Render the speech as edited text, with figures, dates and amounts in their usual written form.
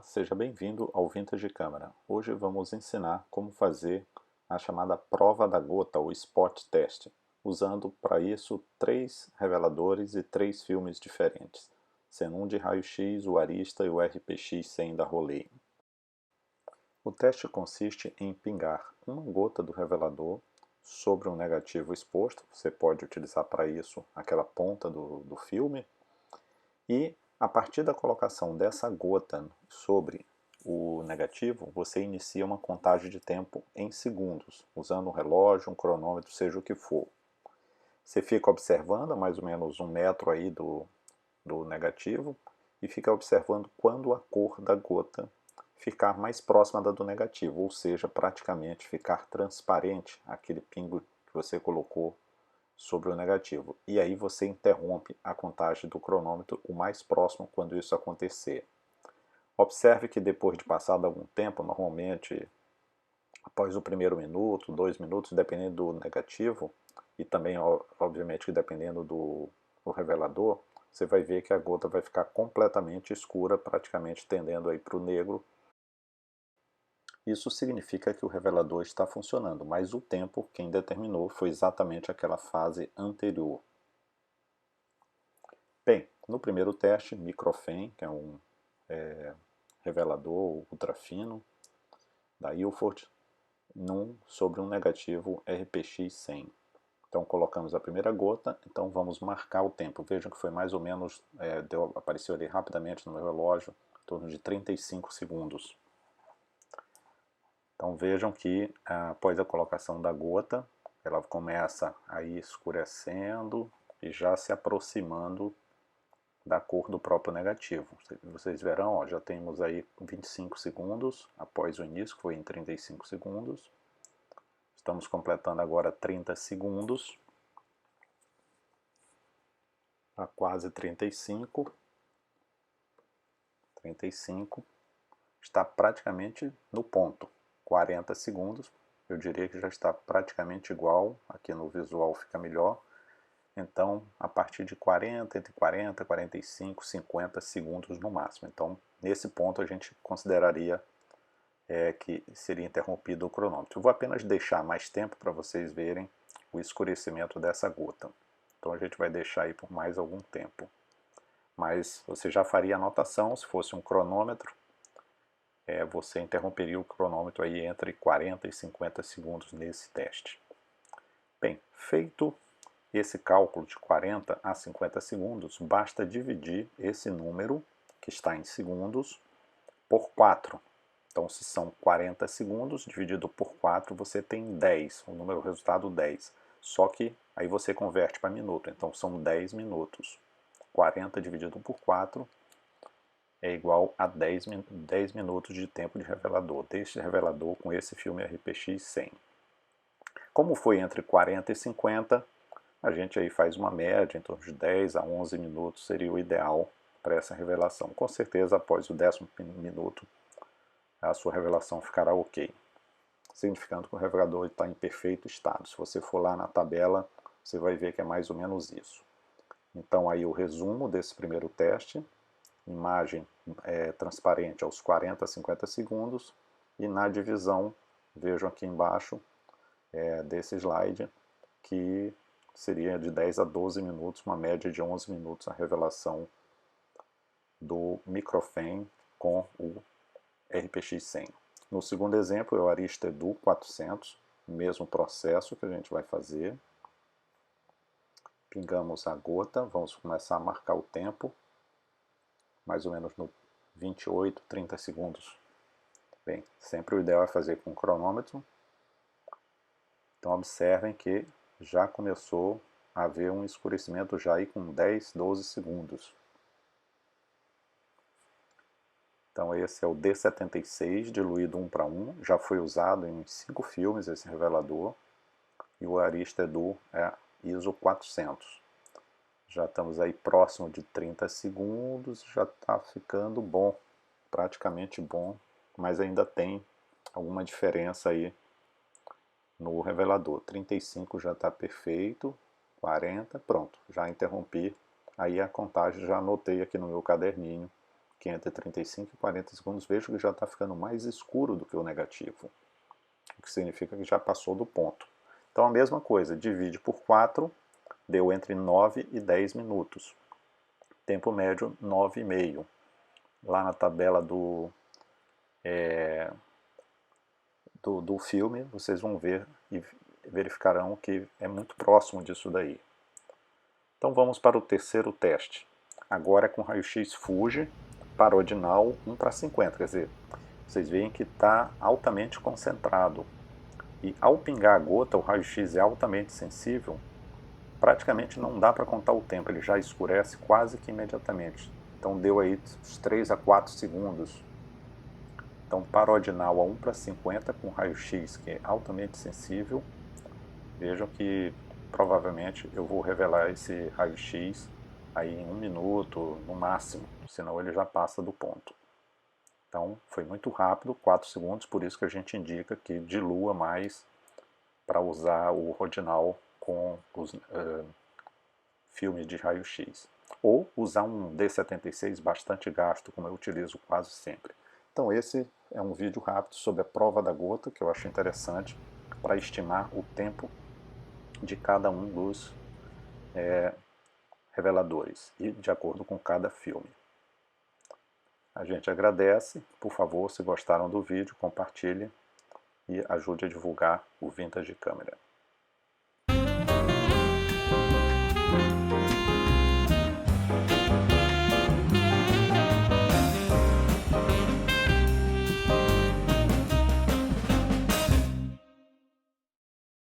seja bem-vindo ao Vintage Câmera. Hoje vamos ensinar como fazer a chamada prova da gota ou spot test, usando para isso 3 reveladores e 3 filmes diferentes, sendo um de raio-x, o Arista e o RPX-100 da Rolei. O teste consiste em pingar uma gota do revelador sobre um negativo exposto, você pode utilizar para isso aquela ponta do filme, e a partir da colocação dessa gota sobre o negativo, você inicia uma contagem de tempo em segundos, usando um relógio, um cronômetro, seja o que for. Você fica observando a mais ou menos 1 metro aí do negativo e fica observando quando a cor da gota ficar mais próxima da do negativo, ou seja, praticamente ficar transparente aquele pingo que você colocou sobre o negativo. E aí você interrompe a contagem do cronômetro o mais próximo quando isso acontecer. Observe que depois de passado algum tempo, normalmente após o primeiro minuto, 2 minutos, dependendo do negativo, e também obviamente dependendo do revelador, você vai ver que a gota vai ficar completamente escura, praticamente tendendo aí para o negro. Isso significa que o revelador está funcionando, mas o tempo quem determinou foi exatamente aquela fase anterior. Bem, no primeiro teste, Microfen, que é um revelador ultra fino da Ilford, sobre um negativo RPX-100. Então colocamos a primeira gota, então vamos marcar o tempo. Vejam que foi mais ou menos, apareceu ali rapidamente no meu relógio, em torno de 35 segundos. Então vejam que após a colocação da gota, ela começa a ir escurecendo e já se aproximando da cor do próprio negativo. Vocês verão, ó, já temos aí 25 segundos após o início, que foi em 35 segundos. Estamos completando agora 30 segundos, a quase 35. 35. Está praticamente no ponto. 40 segundos, eu diria que já está praticamente igual, aqui no visual fica melhor. Então, a partir de 40, entre 40, 45, 50 segundos no máximo. Então, nesse ponto a gente consideraria que seria interrompido o cronômetro. Eu vou apenas deixar mais tempo para vocês verem o escurecimento dessa gota. Então a gente vai deixar aí por mais algum tempo. Mas você já faria a anotação, se fosse um cronômetro, você interromperia o cronômetro aí entre 40 e 50 segundos nesse teste. Bem, feito esse cálculo de 40 a 50 segundos, basta dividir esse número, que está em segundos, por 4. Então, se são 40 segundos, dividido por 4, você tem 10, o número resultado 10. Só que aí você converte para minuto, então são 10 minutos. 40 dividido por 4 é igual a 10 minutos de tempo de revelador, deste revelador com esse filme RPX-100. Como foi entre 40 e 50, a gente aí faz uma média, em torno de 10 a 11 minutos seria o ideal para essa revelação. Com certeza, após o 10º minuto, a sua revelação ficará ok, significando que o revelador está em perfeito estado. Se você for lá na tabela, você vai ver que é mais ou menos isso. Então aí o resumo desse primeiro teste, imagem transparente aos 40 a 50 segundos, e na divisão, vejam aqui embaixo desse slide, que seria de 10 a 12 minutos, uma média de 11 minutos a revelação do Microfen com o RPX-100. No segundo exemplo é o Arista Edu 400, o mesmo processo que a gente vai fazer. Pingamos a gota, vamos começar a marcar o tempo, mais ou menos no 28, 30 segundos. Bem, sempre o ideal é fazer com cronômetro. Então observem que já começou a haver um escurecimento já aí com 10, 12 segundos. Então esse é o D76 diluído 1:1, já foi usado em 5 filmes esse revelador, e o Arista Edu é ISO 400. Já estamos aí próximo de 30 segundos, já está ficando bom, praticamente bom, mas ainda tem alguma diferença aí no revelador. 35 já está perfeito, 40, pronto, já interrompi, aí a contagem já anotei aqui no meu caderninho, que entre 35 e 40 segundos, vejo que já está ficando mais escuro do que o negativo, o que significa que já passou do ponto. Então a mesma coisa, divide por 4, deu entre 9 e 10 minutos. Tempo médio 9,5. Lá na tabela do filme, vocês vão ver e verificarão que é muito próximo disso daí. Então vamos para o terceiro teste. Agora é com raio-x Fuji, parodinal 1:50, quer dizer, vocês veem que está altamente concentrado. E ao pingar a gota, o raio-x é altamente sensível, praticamente não dá para contar o tempo, ele já escurece quase que imediatamente. Então deu aí uns 3 a 4 segundos. Então parodinal a 1:50 com raio-x que é altamente sensível. Vejam que provavelmente eu vou revelar esse raio-x aí em 1 minuto no máximo, senão ele já passa do ponto. Então foi muito rápido, 4 segundos, por isso que a gente indica que dilua mais para usar o Rodinal com os filmes de raio-x. Ou usar um D76 bastante gasto, como eu utilizo quase sempre. Então esse é um vídeo rápido sobre a prova da gota, que eu acho interessante, para estimar o tempo de cada um dos reveladores, e de acordo com cada filme. A gente agradece, por favor, se gostaram do vídeo, compartilhe e ajude a divulgar o Vintage Câmera.